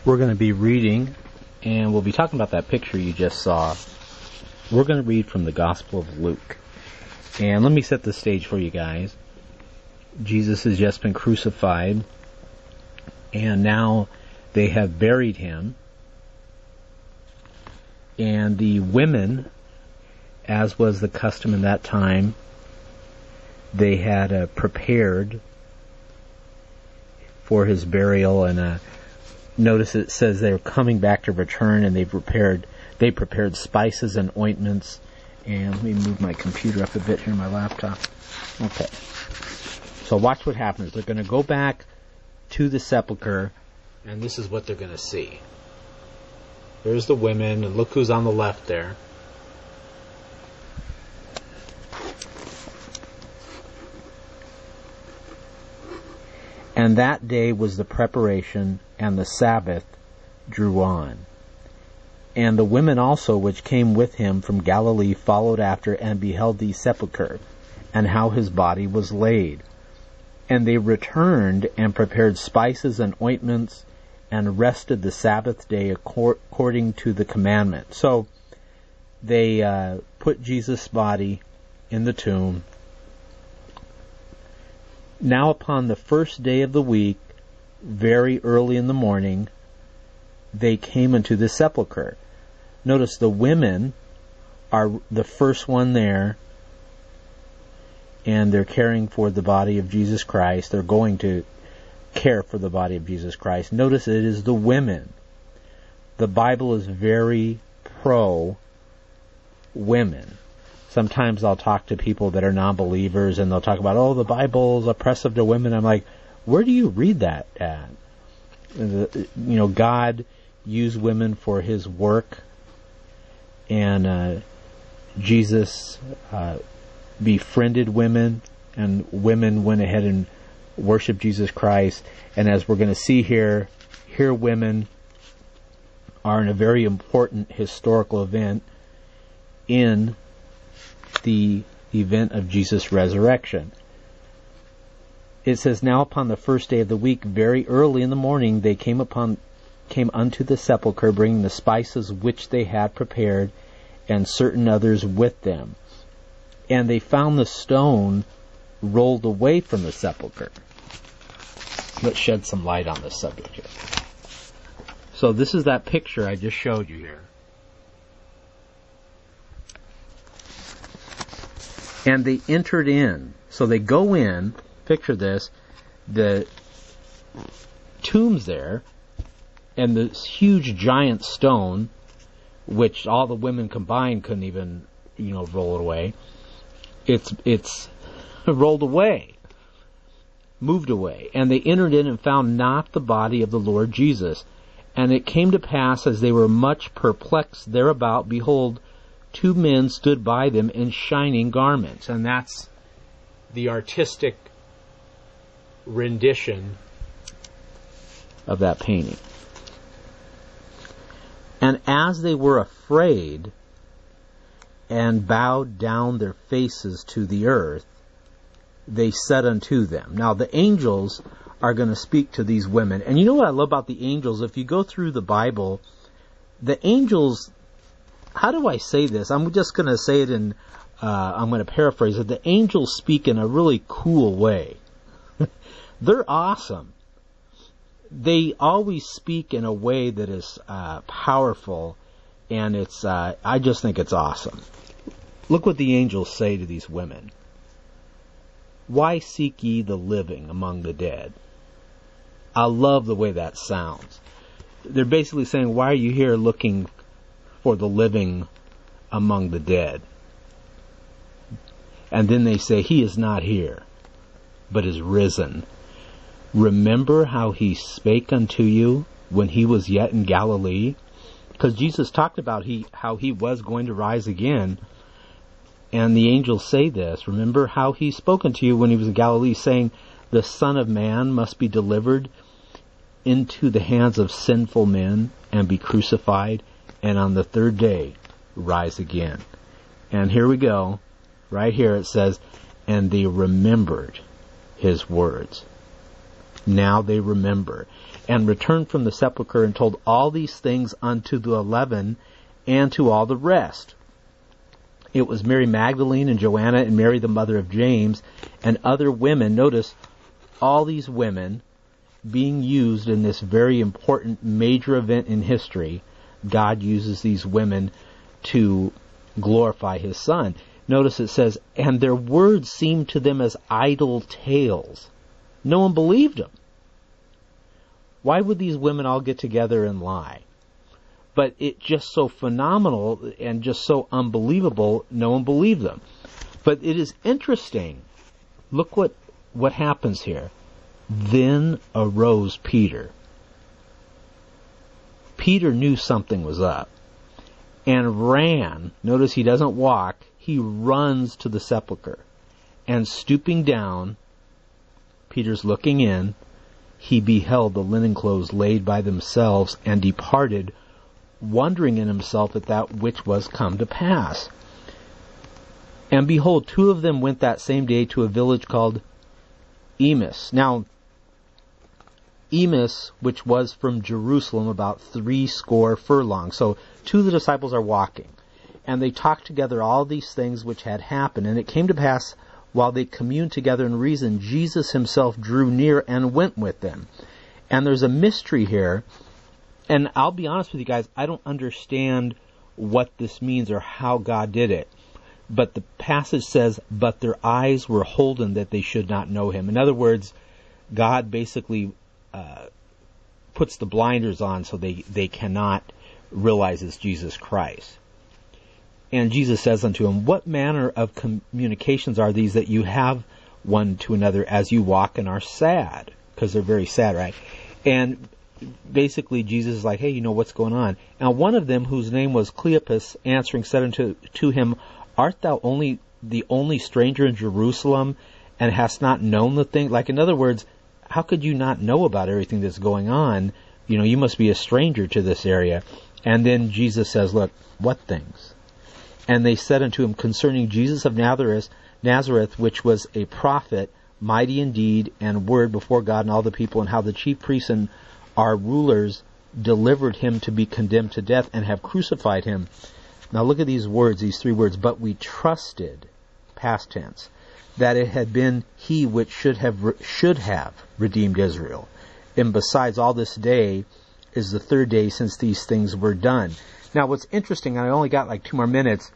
We're going to be reading, and we'll be talking about that picture you just saw. We're going to read from the Gospel of Luke. And let me set the stage for you guys. Jesus has just been crucified, and now they have buried him. And the women, as was the custom in that time, they had prepared for his burial, and notice it says they're coming back to return, and they prepared spices and ointments. And let me move my computer up a bit here, my laptop. Okay. So watch what happens. They're going to go back to the sepulcher, and this is what they're going to see. There's the women, and look who's on the left there. And that day was the preparation, and the Sabbath drew on. And the women also which came with him from Galilee followed after, and beheld the sepulchre, and how his body was laid. And they returned, and prepared spices and ointments, and rested the Sabbath day according to the commandment. So they put Jesus' body in the tomb. Now upon the first day of the week, very early in the morning, they came into the sepulchre. Notice the women are the first one there, and they're caring for the body of Jesus Christ. They're going to care for the body of Jesus Christ. Notice it is the women. The Bible is very pro-women. Sometimes I'll talk to people that are non-believers, and they'll talk about, oh, the Bible's oppressive to women. I'm like, where do you read that at? God used women for his work, and Jesus befriended women, and women went ahead and worshiped Jesus Christ. And as we're going to see here women are in a very important historical event in the event of Jesus' resurrection. It says, now upon the first day of the week, very early in the morning, they came unto the sepulchre, bringing the spices which they had prepared, and certain others with them. And they found the stone rolled away from the sepulchre. Let's shed some light on this subject here. So this is that picture I just showed you here. And they entered in. So they go in, picture this, the tomb's there, and this huge giant stone, which all the women combined couldn't even, roll it away. It's rolled away, moved away. And they entered in and found not the body of the Lord Jesus. And it came to pass, as they were much perplexed thereabout, behold, 2 men stood by them in shining garments. And that's the artistic rendition of that painting. And as they were afraid, and bowed down their faces to the earth, they said unto them. Now the angels are going to speak to these women. And you know what I love about the angels? If you go through the Bible, the angels, how do I say this? I'm just going to say it I'm going to paraphrase it. The angels speak in a really cool way. They're awesome. They always speak in a way that is powerful, and it's I just think it's awesome. Look what the angels say to these women. Why seek ye the living among the dead? I love the way that sounds. They're basically saying, why are you here looking for the living among the dead? And then they say, he is not here, but is risen. Remember how he spake unto you when he was yet in Galilee? Because Jesus talked about how he was going to rise again. And the angels say this, remember how he spoke unto you when he was in Galilee, saying, the Son of Man must be delivered into the hands of sinful men and be crucified, and on the third day rise again. And here we go. Right here it says, and they remembered his words. Now they remember. and returned from the sepulchre and told all these things unto the 11 and to all the rest. It was Mary Magdalene and Joanna and Mary the mother of James and other women. Notice all these women being used in this very important major event in history. God uses these women to glorify his Son. Notice it says, and their words seemed to them as idle tales. No one believed them. Why would these women all get together and lie? But it's just so phenomenal and just so unbelievable, no one believed them. But it is interesting. Look what happens here. Then arose Peter. Peter knew something was up and ran. Notice he doesn't walk. He runs to the sepulchre. And stooping down, Peter's looking in, he beheld the linen clothes laid by themselves and departed, wondering in himself at that which was come to pass. And behold, 2 of them went that same day to a village called Emmaus. Now, Emmaus, which was from Jerusalem about 60 furlongs. So 2 of the disciples are walking. And they talked together all these things which had happened. And it came to pass, while they communed together and reasoned, Jesus himself drew near and went with them. And there's a mystery here. And I'll be honest with you guys, I don't understand what this means or how God did it. But the passage says, but their eyes were holden that they should not know him. In other words, God basically puts the blinders on so they cannot realize it's Jesus Christ. And Jesus says unto him, what manner of communications are these that you have one to another as you walk and are sad? Because they're very sad, right? And basically Jesus is like, hey, you know what's going on? And one of them, whose name was Cleopas, answering said unto him, art thou the only stranger in Jerusalem, and hast not known the thing? Like, in other words, how could you not know about everything that's going on? You know, you must be a stranger to this area. And then Jesus says, look, what things? And they said unto him, concerning Jesus of Nazareth, which was a prophet, mighty in deed and word before God and all the people, and how the chief priests and our rulers delivered him to be condemned to death and have crucified him. Now look at these words, these 3 words. But we trusted, past tense, that it had been he which should have redeemed Israel. And besides, all this day is the 3rd day since these things were done. Now what's interesting, and I only got like 2 more minutes,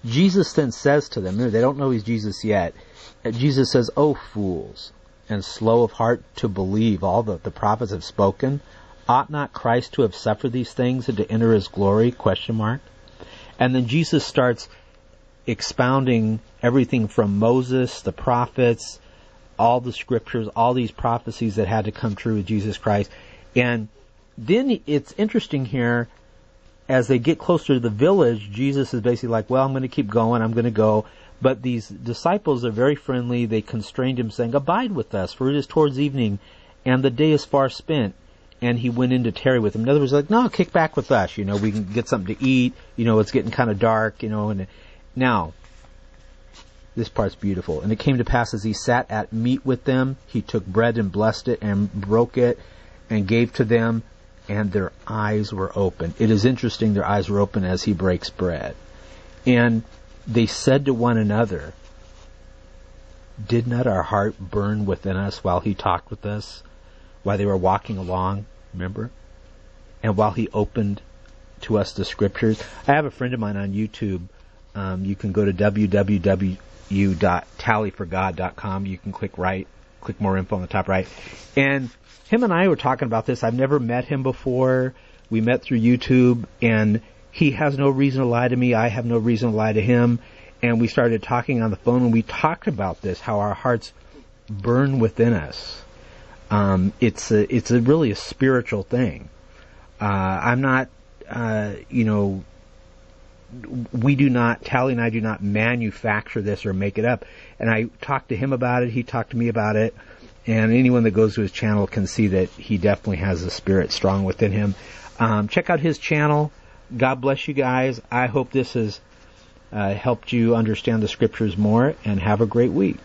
Jesus then says to them, they don't know he's Jesus yet, Jesus says, O fools, and slow of heart to believe all that the prophets have spoken, ought not Christ to have suffered these things and to enter his glory? ? And then Jesus starts expounding everything from Moses, the prophets, all the scriptures, all these prophecies that had to come true with Jesus Christ. And then it's interesting here, as they get closer to the village, Jesus is basically like, well, I'm going to keep going, I'm going to go. But these disciples are very friendly. They constrained him, saying, abide with us, for it is towards evening, and the day is far spent. And he went in to tarry with them. In other words, like, no, kick back with us. You know, we can get something to eat. You know, it's getting kind of dark, you know. And now, this part's beautiful. And it came to pass as he sat at meat with them, he took bread and blessed it and broke it and gave to them, and their eyes were open. It is interesting, their eyes were open as he breaks bread. And they said to one another, did not our heart burn within us while he talked with us, while they were walking along, remember? And while he opened to us the scriptures. I have a friend of mine on YouTube. You can go to www.tallyforgod.com. You can click more info on the top right. And him and I were talking about this. I've never met him before. We met through YouTube, and he has no reason to lie to me. I have no reason to lie to him. And we started talking on the phone, and we talked about this, how our hearts burn within us. It's really a spiritual thing. I'm not, Tally and I do not manufacture this or make it up. And I talked to him about it. He talked to me about it. And anyone that goes to his channel can see that he definitely has the Spirit strong within him. Check out his channel. God bless you guys. I hope this has helped you understand the Scriptures more, and have a great week.